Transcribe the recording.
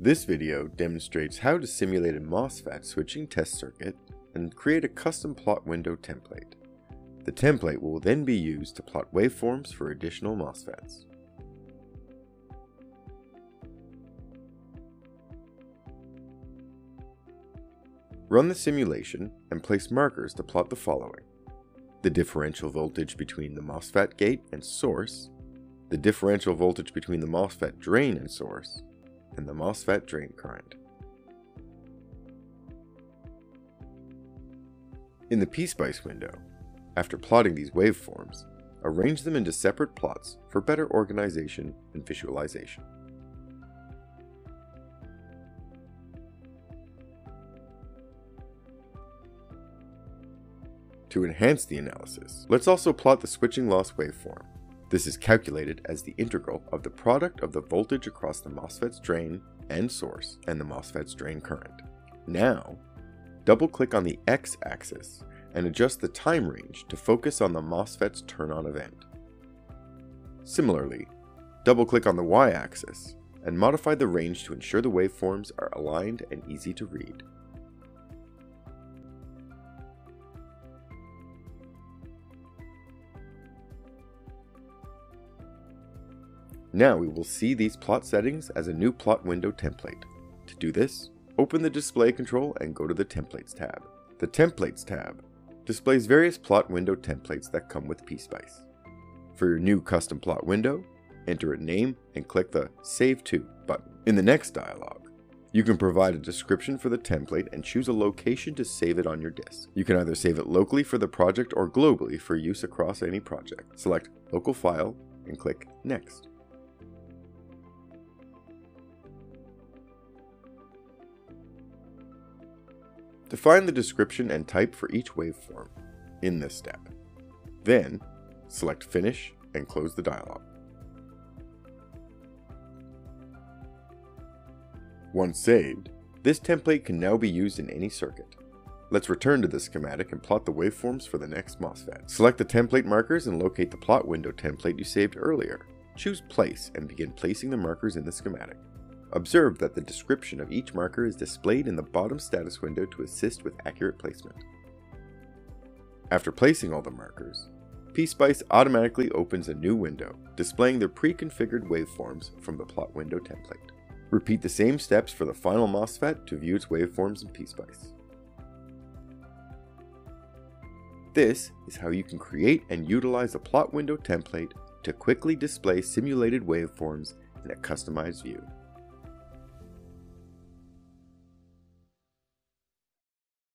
This video demonstrates how to simulate a MOSFET switching test circuit and create a custom plot window template. The template will then be used to plot waveforms for additional MOSFETs. Run the simulation and place markers to plot the following: the differential voltage between the MOSFET gate and source, the differential voltage between the MOSFET drain and source, and the MOSFET drain current. In the PSpice window, after plotting these waveforms, arrange them into separate plots for better organization and visualization. To enhance the analysis, let's also plot the switching loss waveform. This is calculated as the integral of the product of the voltage across the MOSFET's drain and source and the MOSFET's drain current. Now, double-click on the x-axis and adjust the time range to focus on the MOSFET's turn-on event. Similarly, double-click on the y-axis and modify the range to ensure the waveforms are aligned and easy to read. Now we will see these plot settings as a new plot window template. To do this, open the display control and go to the Templates tab. The Templates tab displays various plot window templates that come with PSpice. For your new custom plot window, enter a name and click the Save To button. In the next dialog, you can provide a description for the template and choose a location to save it on your disk. You can either save it locally for the project or globally for use across any project. Select Local File and click Next. Define the description and type for each waveform in this step. Then, select Finish and close the dialog. Once saved, this template can now be used in any circuit. Let's return to the schematic and plot the waveforms for the next MOSFET. Select the template markers and locate the plot window template you saved earlier. Choose Place and begin placing the markers in the schematic. Observe that the description of each marker is displayed in the bottom status window to assist with accurate placement. After placing all the markers, PSpice automatically opens a new window, displaying the pre-configured waveforms from the plot window template. Repeat the same steps for the final MOSFET to view its waveforms in PSpice. This is how you can create and utilize a plot window template to quickly display simulated waveforms in a customized view.